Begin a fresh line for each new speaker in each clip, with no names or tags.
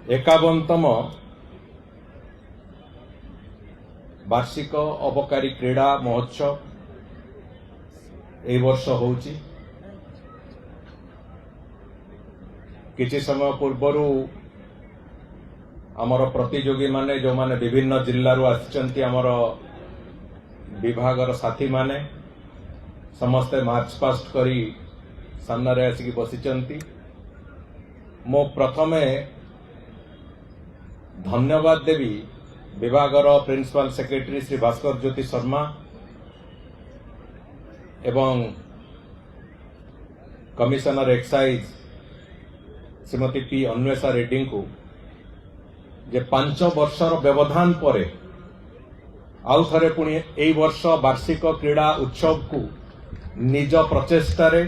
51तम वार्षिक अबकारी क्रीड़ा महोत्सव ए वर्ष होउची। किछि समय पूर्वर आमर प्रतियोगी माने जो माने विभिन्न जिल्लारू आसिचंती आमर विभागर साथी माने समस्ते मार्च पास्ट करी सामने आसिकी बसिचंती। मो प्रथमे धन्यवाद देवी विभागर प्रिंसिपल सेक्रेटरी श्री भास्कर ज्योति शर्मा एवं commissioner excise Shrimati P Anwesha Reddy को जे 5 वर्षर व्यवधान परे आउ थरे पुणी एई वर्ष वार्षिक क्रीड़ा उत्सव को निज प्रचेष्टारे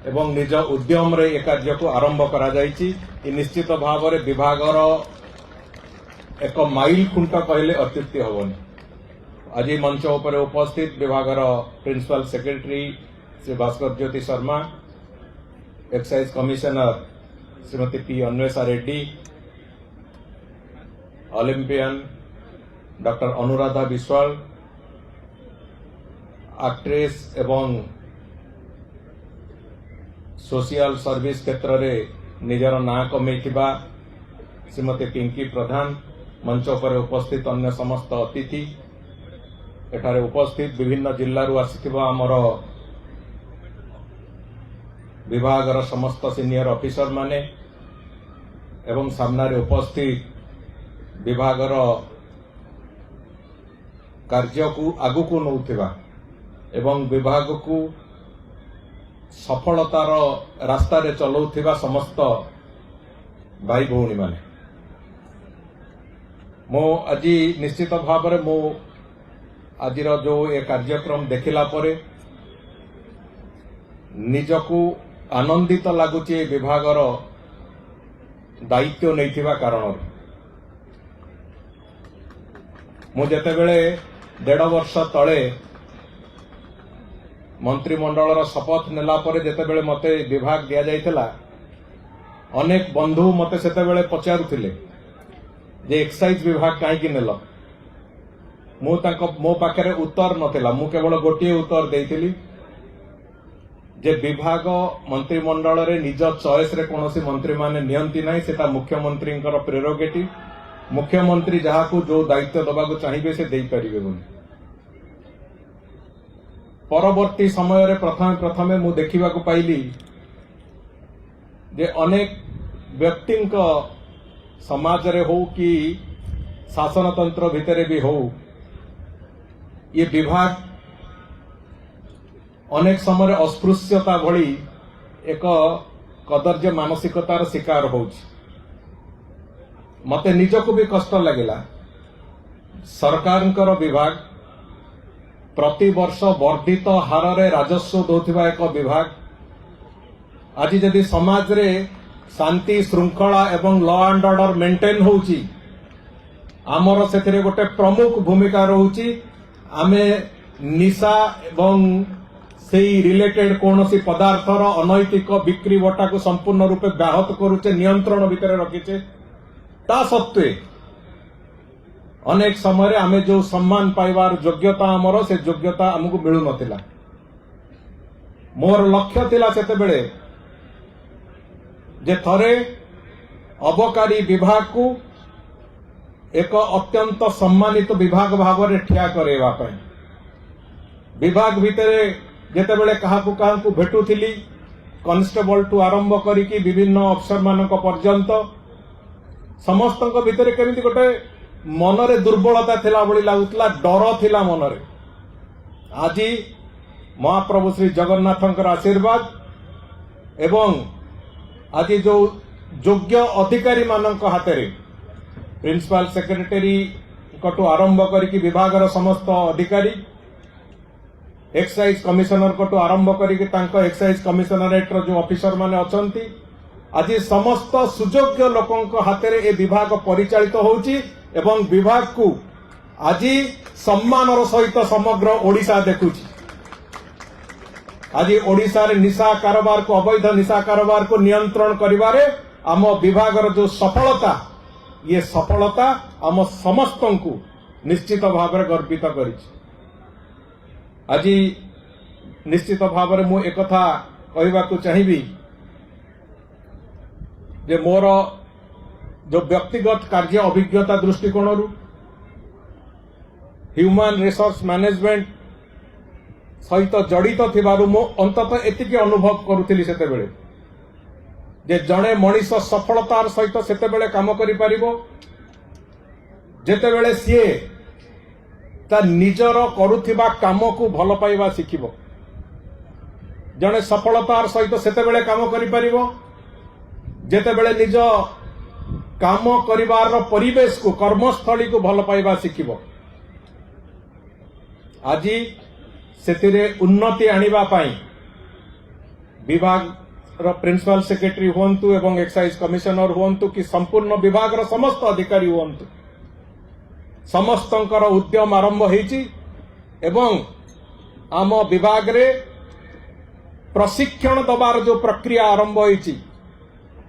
एवं निज उद्यम रे ए कार्य को आरंभ करा जायछि। निश्चित भाव रे विभागर एक माइल खुंट कहले अत्युक्ति हेबनी। आज मंच उपर उपस्थित विभागर principal secretary Shri Bhaskar Jyoti Sharma, excise commissioner Shrimati P Anwesha Reddy, Olympian doctor Anuradha Biswal, actress एवं सोशल सर्विस क्षेत्र में निजर ना कमेइथिबा श्रीमती पिंकी प्रधान, मंच पर उपस्थित अन्य समस्त अतिथि, एठारे उपस्थित विभिन्न जिल्लारू आसिथिबा आमर विभागर समस्त सीनियर ऑफिसर माने एवं सामने उपस्थित विभागर कार्य को आगु को नौथिबा एवं विभाग को सफलतार रास्ता रे चलाउथिबा समस्त भाई भौणी माने मो आज निश्चित भाव में मो आज जो ये कार्यक्रम देखिला परे निजको आनंदित लगुच विभागर दायित्व नहीं कारण मु जेतेबेले 1.5 वर्ष तले मंत्रिमंडल शपथ नेला परे जेतेबेले मते विभाग दिया जाइथिला अनेक बंधु मते सेतेबेले पचारुथिले जे एक्साइज विभाग कहीं नेल मो पाखे उत्तर नथिला। मु केवल गोटे उत्तर देइथिली जे विभाग मंत्रिमंडल रे निज चॉइस रे कोनोसी मंत्री माने नियंती नाही, सेटा मुख्यमंत्री प्रेरोगेटिव। मुख्यमंत्री जहा को जो दायित्व दबाको चाहिए से देई परिबे बोली। परवर्ती समय रे प्रथमे मु देखिबा को पाइली जे अनेक व्यक्ति समाज रे हो कि शासन तंत्र भितरे भी हो ये विभाग अनेक समय अस्पृश्यता भली एक कदर्य मानसिकतार शिकार होउछि। मते निजको भी कष्ट लगिला सरकारंकर विभाग प्रति वर्ष वर्धित हार रे राजस्व दौथिबा एक विभाग आज जदि समाज रे शांति श्रृंखला एवं लॉ एंड ऑर्डर मेंटेन होउची आमर सेथिरे गोटे प्रमुख भूमिका रहउची। आमे निशा एवं सेई रिलेटेड कोनोसी पदार्थर अनैतिक बिक्री बटा को संपूर्ण रूपे व्याहत करूचे, नियंत्रण भितर रखीचे। ता सत्वे अनेक समय आमे जो सम्मान पाइबार योग्यता आमर से योग्यता हमको मिलु नथिला। मोर लक्ष्य थिला सेतेबेले जे थरे अबकारी विभाग को एक अत्यंत सम्मानित विभाग भाव में ठिया करेवा पय विभाग भितरे जेतेबेले काहाकू काहाकू भेटुथिली कॉन्स्टेबल टू आरंभ करिकी विभिन्न अफसर मानक पर्यंत समस्त भितरे केमिति गोटे मनरे दुर्बलता थिला बळी लागुतला, डर थिला मनरे। आज महाप्रभु श्री जगन्नाथंकर आशीर्वाद एवं आज जो योग्य अधिकारी मानक हाथे प्रिंसिपल सेक्रेटरी कटु आरंभ करिकी विभागर समस्त अधिकारी, एक्साइज कमिशनर कटु आरंभ करिकी तांको एक्साइज कमिशनरेट जो ऑफिसर माने अछंती आज समस्त सुयोग्य लोकंक हाथे ए विभाग परिचालित होउची एवं विभाग को आज सम्मानर सहित समग्र ओडिशा देखुची। आज ओडिशा रे निशा कारोबार को अवैध निशा कारोबार को नियंत्रण करिबारे आम विभागर जो सफलता ये सफलता आम समस्त को निश्चित भाव में गर्वित कर आज निश्चित भाव में मुझे एक कहवा चाहिए जे मोर जो व्यक्तिगत कार्य अभिज्ञता दृष्टिकोण ह्यूमन रिसोर्स मैनेजमेंट सहित जड़ित थिबारु मो अंततः एतिकी अनुभव करुथिली सेतेबेले जे जणे मनीष सफलतार सहित सेतेबेले काम करि परिबो जेतेबेले सीए ता निजर करुथिबा काम को भल पाइबा शिखिबो जणे सफलतार सहित सेतेबेले काम करि परिबो जेतेबेले निज काम करिवार परिवेश को कर्मस्थली को भल पाइबा शिखिबो आज सेतिरे उन्नति आनिबा पाई विभाग रो प्रिंसिपल सेक्रेटरी हुंतु एवं एक्साइज कमिशनर हुंतु कि संपूर्ण विभाग रो समस्त अधिकारी हुंतु समस्तंकर उद्यम आरंभ होईची एवं आम विभाग रे प्रशिक्षण दबार जो प्रक्रिया आरंभ होईची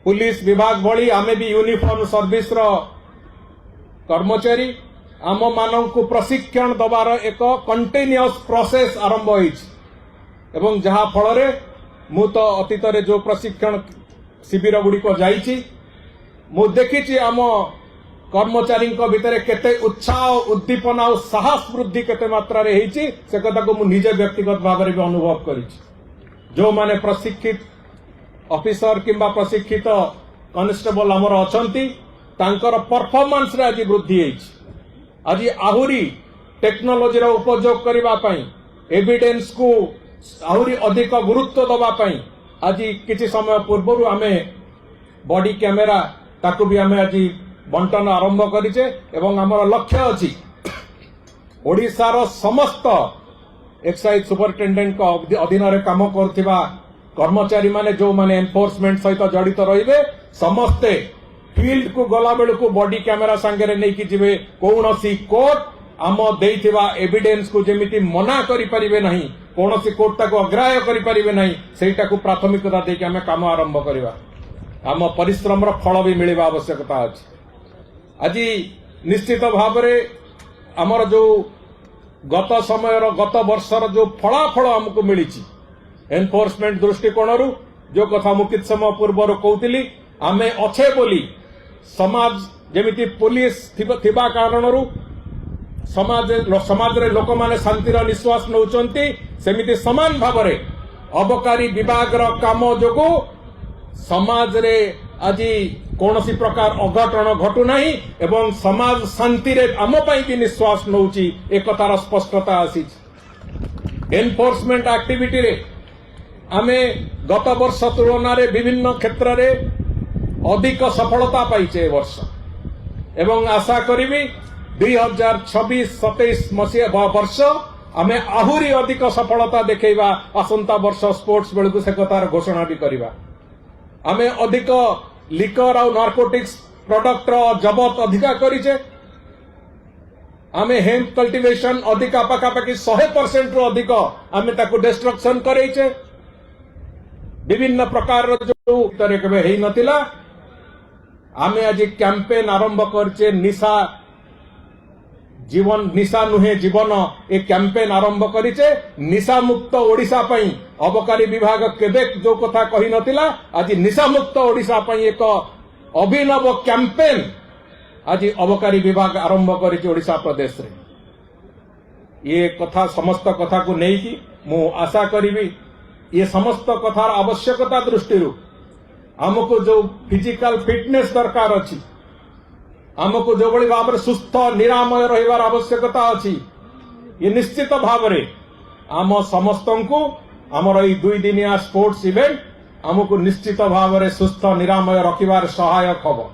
पुलिस विभाग भली आमे भी यूनिफॉर्म सर्विस रो कर्मचारी आम मानू प्रशिक्षण दबार एक कंटिन्यूअस प्रोसेस आरंभ होईची जहा फल रे मु तो अतीत रे जो प्रशिक्षण शिविर गुड़िक जाइची मु देखिची आम कर्मचारी भितर केते उत्साह उद्दीपना और साहस वृद्धि केते मात्रा रे हेची से कथा को मु निजे व्यक्तिगत भाव में भी अनुभव करिची जो माने प्रशिक्षित ऑफिसर किंबा प्रशिक्षित कॉन्स्टेबल आमर अछंती तांकर परफॉर्मेंस रे आज वृद्धि हेची आज आहुरी टेक्नोलोजी रो उपयोग करिबा पई एविडेंस को आहुरी अधिक गुरुत्व दबा पई आज किछि समय पूर्व आमे बॉडी कैमेरा ताकू भी आमे आज बंटन आरंभ करिचे एवं हमर लक्ष्य अछि ओडिसा समस्त एक्साइज सुपरिटेंडेंट को अधीन रे काम करथिबा कर्मचारी माने जो माने एनफोर्समेंट सहित जड़ित रहिबे समस्ते फील्ड को गला बेलू को बॉडी कैमेरा सांगे नहीं कि जीवे कौनसी कोर्ट आम देइथिबा एविडेंस को जेमिति मना करि परिबे नहीं कौनसी कोर्ट ताको अग्राह्य करि परिबे नहीं सेटा को प्राथमिकता देके आमे काम आरंभ करिबा आम परिश्रम रो फल भी मिलिबा आवश्यकता अछि आज निश्चित भाव रे हमर जो गत समय रो गत वर्षर जो फलाफल हमको मिलिछि एनफोर्समेंट दृष्टिकोण जो कथा मु किछ समय पूर्व कहूतिली आमे अच्छे बोली समाज जेमिति पुलिस थिबा कारणरू समाज रे लोक माने शांतिर निश्वास नौचंती सेमिति समान भाव रे अबकारी विभाग रो काम जोगु समाज रे आज कौनसी प्रकार अघटन घटू नहीं एवं समाज शांति रे आम पई भी निश्वास नौची एक कथार स्पष्टता आसी एनफोर्समेंट एक्टिविटी रे आमे गत वर्ष तुलना रे विभिन्न क्षेत्र रे अधिक सफलता पाइचे वर्ष एवं आशा करी 2026-27 मसीहा वर्ष आमे आहुरी अधिक सफलता देखैबा आसंता वर्ष स्पोर्ट्स बेलू से कथार घोषणा भी करबा आमे अधिक लिकर और नार्कोटिक्स प्रोडक्ट रो जबत अधिका करिचे आमे हेम्प कल्टिवेशन अधिक पाखापाखि 100% रो अधिक आमे ताको डिस्ट्रक्शन करैचे विभिन्न प्रकार जो तरे केबे हेई नथिला आमे आज कैंपेन आरंभ करचे निशा जीवन निशा नुहे जीवन ए कैंपेन आरंभ करिचे निशा मुक्त ओडिशा पई अबकारी विभाग केबे जो कथा कहि नथिला आज निशा मुक्त ओडिशा पई एक अभिनव कैंपेन आज अबकारी विभाग आरंभ करिचे ओडिशा प्रदेश रे ये कथा समस्त कथा को नहीं कि मु आशा करिवि ये समस्त कथार आवश्यकता दृष्टि आमको जो फिजिकल फिटनेस दरकार अछि आमको जो बड़ी भाव सुस्थ निरामय रहिबार आवश्यकता अछि ये निश्चित भाव रे आम समस्त को आमर ई 2 दिनिया स्पोर्ट्स इवेंट आमको निश्चित भाव रे सुस्थ निरामय रखिबार सहायक हबो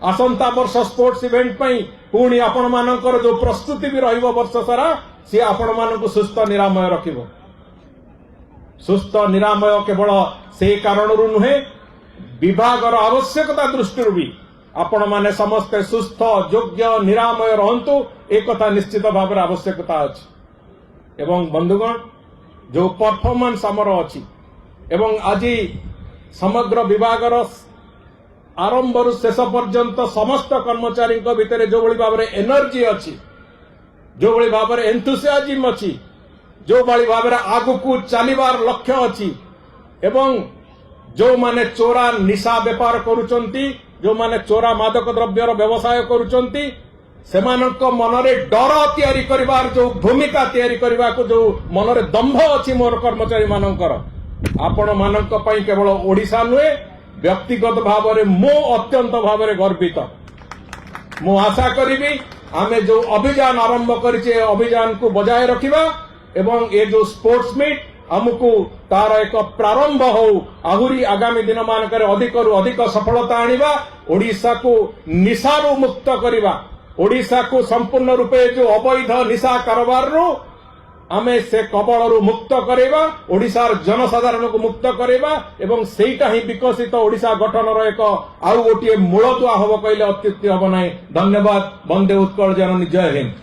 आसंता वर्ष स्पोर्ट्स इवेंट पई पुणी आपण मानकर जो प्रस्तुति भी रहिबो वर्ष सारा से आपण मानक सुस्थ निरामय रखिबो सुस्थ निरामय केवल से कारणरू नुहे विभागर आवश्यकता दृष्टि भी आपण माने समस्त सुस्थ योग्य निरामय रहंतु एक कथा निश्चित भाव आवश्यकता अछि एवं बंधुगण जो परफॉर्मेंस आमर अछि एवं आज समग्र विभागर आरंभरू शेष पर्यंत समस्त कर्मचारी भितर जो भाव में एनर्जी अच्छी जो भाव में एंथुसियाज्म अच्छी जो भाव में आगु चलिबार लक्ष्य अच्छी एवं जो माने चोरा निशा बेपार करुचंती जो माने चोरा मादक द्रव्यर व्यवसाय करुचंती सेमानक मनरे डर तैयारी करिवार जो भूमिका तैयारी करबा को जो मनरे दंभ अछि मोर कर्मचारी मानकर आपण मानक पई केवल ओडिशा नुहे व्यक्तिगत भाव में मो अत्यंत भाव में गर्वित मु आशा करी आमे जो अभियान आरंभ करिचे अभियान को बजाय रखिबा एवं ये जो स्पोर्ट्स मीट आमको तार एक प्रारंभ हो आहुरी आगामी दिन मानकर अधिक रु अधिक सफलता आनिबा ओडिशा को निशारू मुक्त करिबा ओडिशा को संपूर्ण रूपे जो अवैध निशा कारोबार रो आमे से कबल रु मुक्त करेबा ओडिशार जनसाधारण को मुक्त करेबा एवं सेटा ही विकसित ओडिशा गठन रो एक आउ गोटे मूलदुआ हबो कहले अत्युक्ति हबो नाही। धन्यवाद। वंदे उत्कल जननी। जय हिंद।